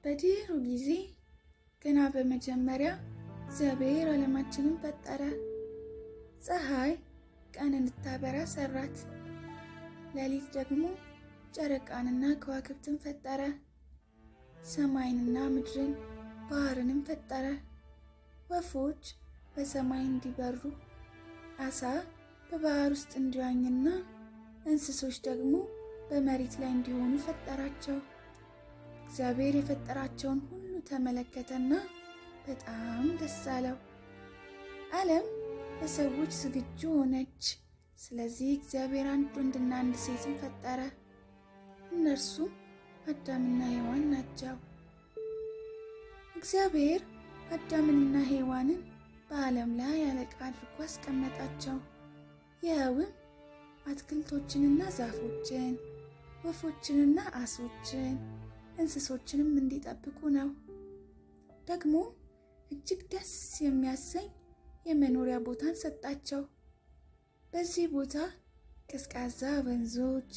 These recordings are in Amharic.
በድሮ ጊዜ ገና በመጀመሪያ እግዚአብሔር ዓለማችንን ፈጠረ። ፀሐይ ቀን እንድታበራ ሰራት፣ ሌሊት ደግሞ ጨረቃንና ከዋክብትን ፈጠረ። ሰማይንና ምድርን ባህርንም ፈጠረ። ወፎች በሰማይ እንዲበሩ፣ አሳ በባህር ውስጥ እንዲዋኝና እንስሶች ደግሞ በመሬት ላይ እንዲሆኑ ፈጠራቸው። እግዚአብሔር የፈጠራቸውን ሁሉ ተመለከተና በጣም ደስ አለው። ዓለም ለሰዎች ዝግጁ ሆነች። ስለዚህ እግዚአብሔር አንድ ወንድና አንድ ሴትን ፈጠረ። እነርሱም አዳምና ሔዋን ናቸው። እግዚአብሔር አዳምንና ሔዋንን በዓለም ላይ አለቃ አድርጎ አስቀመጣቸው። ይኸውም አትክልቶችንና ዛፎችን፣ ወፎችንና አሶችን፣ እንስሶችንም እንዲጠብቁ ነው። ደግሞ እጅግ ደስ የሚያሰኝ የመኖሪያ ቦታን ሰጣቸው። በዚህ ቦታ ቀዝቃዛ ወንዞች፣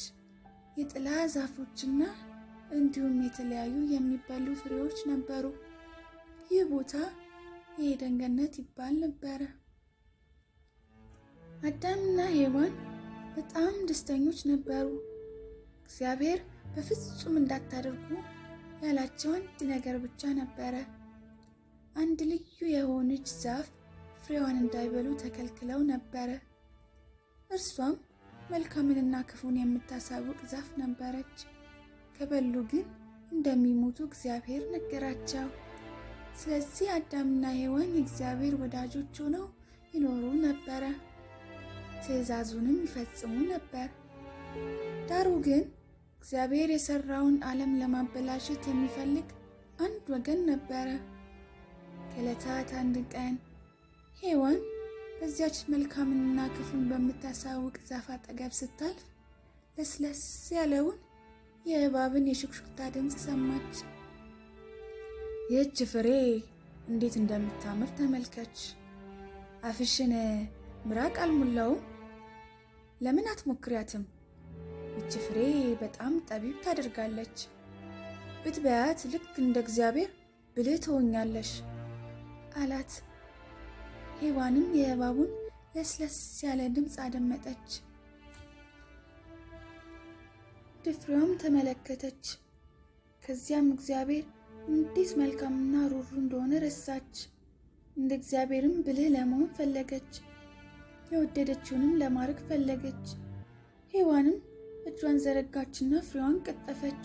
የጥላ ዛፎችና እንዲሁም የተለያዩ የሚበሉ ፍሬዎች ነበሩ። ይህ ቦታ የኤደን ገነት ይባል ነበረ። አዳምና ሔዋን በጣም ደስተኞች ነበሩ። እግዚአብሔር በፍጹም እንዳታደርጉ ያላቸው አንድ ነገር ብቻ ነበረ። አንድ ልዩ የሆነች ዛፍ ፍሬዋን እንዳይበሉ ተከልክለው ነበረ። እርሷም መልካምንና ክፉን የምታሳውቅ ዛፍ ነበረች። ከበሉ ግን እንደሚሞቱ እግዚአብሔር ነገራቸው። ስለዚህ አዳምና ሔዋን የእግዚአብሔር ወዳጆች ሆነው ይኖሩ ነበረ፣ ትእዛዙንም ይፈጽሙ ነበር። ዳሩ ግን እግዚአብሔር የሰራውን ዓለም ለማበላሸት የሚፈልግ አንድ ወገን ነበረ። ከዕለታት አንድ ቀን ሔዋን በዚያች መልካምንና ክፉን በምታሳውቅ ዛፍ አጠገብ ስታልፍ ለስለስ ያለውን የእባብን የሹክሹክታ ድምፅ ሰማች። ይህች ፍሬ እንዴት እንደምታምር ተመልከች። አፍሽን ምራቅ አልሞላውም? ለምን አትሞክሪያትም? ይህች ፍሬ በጣም ጠቢብ ታደርጋለች። ብትበያት ልክ እንደ እግዚአብሔር ብልህ ትሆኛለሽ አላት። ሔዋንም የእባቡን ለስለስ ያለ ድምፅ አደመጠች። ወደ ፍሬዋም ተመለከተች። ከዚያም እግዚአብሔር እንዴት መልካምና ሩሩ እንደሆነ ረሳች። እንደ እግዚአብሔርም ብልህ ለመሆን ፈለገች። የወደደችውንም ለማድረግ ፈለገች። ሔዋንም እጇን ዘረጋችና ፍሬዋን ቀጠፈች።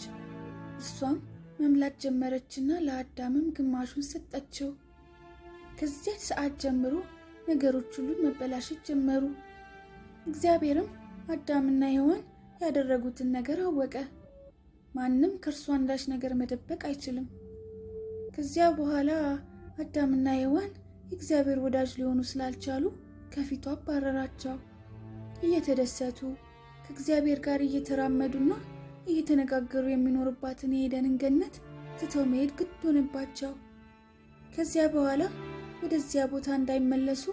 እሷም መምላት ጀመረችና ለአዳምም ግማሹን ሰጠችው። ከዚያች ሰዓት ጀምሮ ነገሮች ሁሉ መበላሸት ጀመሩ። እግዚአብሔርም አዳምና ሔዋን ያደረጉትን ነገር አወቀ። ማንም ከእርሱ አንዳች ነገር መደበቅ አይችልም። ከዚያ በኋላ አዳምና ሔዋን የእግዚአብሔር ወዳጅ ሊሆኑ ስላልቻሉ ከፊቱ አባረራቸው። እየተደሰቱ ከእግዚአብሔር ጋር እየተራመዱና እየተነጋገሩ የሚኖርባትን የኤደንን ገነት ትተው መሄድ ግድ ሆነባቸው። ከዚያ በኋላ ወደዚያ ቦታ እንዳይመለሱ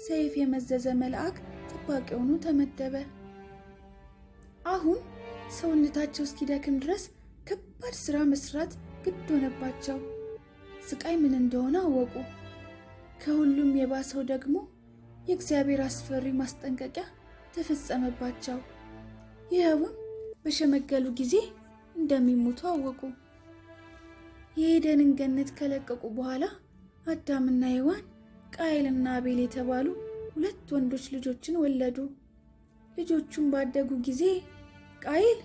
ሰይፍ የመዘዘ መልአክ ጠባቂ ሆኖ ተመደበ። አሁን ሰውነታቸው እስኪደክም ድረስ ከባድ ስራ መስራት ግድ ሆነባቸው። ስቃይ ምን እንደሆነ አወቁ። ከሁሉም የባሰው ደግሞ የእግዚአብሔር አስፈሪ ማስጠንቀቂያ ተፈጸመባቸው። ይኸውም በሸመገሉ ጊዜ እንደሚሞቱ አወቁ። የኤደንን ገነት ከለቀቁ በኋላ አዳምና ሔዋን ቃየልና አቤል የተባሉ ሁለት ወንዶች ልጆችን ወለዱ። ልጆቹም ባደጉ ጊዜ ቃየል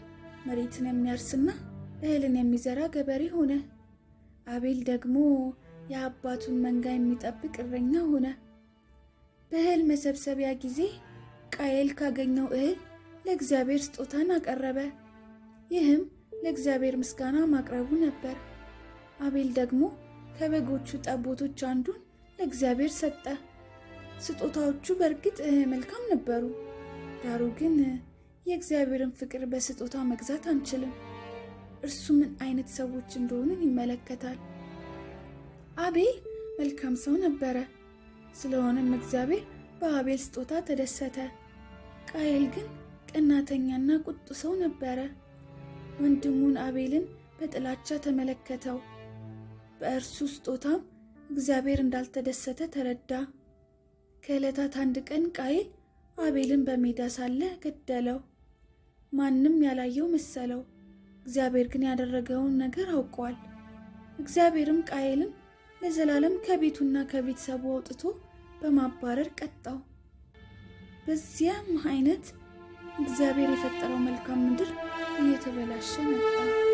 መሬትን የሚያርስና እህልን የሚዘራ ገበሬ ሆነ። አቤል ደግሞ የአባቱን መንጋ የሚጠብቅ እረኛ ሆነ። በእህል መሰብሰቢያ ጊዜ ቃየል ካገኘው እህል ለእግዚአብሔር ስጦታን አቀረበ። ይህም ለእግዚአብሔር ምስጋና ማቅረቡ ነበር። አቤል ደግሞ ከበጎቹ ጠቦቶች አንዱን ለእግዚአብሔር ሰጠ። ስጦታዎቹ በእርግጥ መልካም ነበሩ። ዳሩ ግን የእግዚአብሔርን ፍቅር በስጦታ መግዛት አንችልም። እርሱ ምን አይነት ሰዎች እንደሆንን ይመለከታል። አቤል መልካም ሰው ነበረ። ስለሆነም እግዚአብሔር በአቤል ስጦታ ተደሰተ። ቃየል ግን ቀናተኛና ቁጡ ሰው ነበረ። ወንድሙን አቤልን በጥላቻ ተመለከተው። በእርሱ ስጦታም እግዚአብሔር እንዳልተደሰተ ተረዳ። ከዕለታት አንድ ቀን ቃየል አቤልን በሜዳ ሳለ ገደለው። ማንም ያላየው መሰለው። እግዚአብሔር ግን ያደረገውን ነገር አውቋል። እግዚአብሔርም ቃየልን ለዘላለም ከቤቱና ከቤተሰቡ አውጥቶ በማባረር ቀጣው። በዚያም አይነት እግዚአብሔር የፈጠረው መልካም ምድር እየተበላሸ መጣ።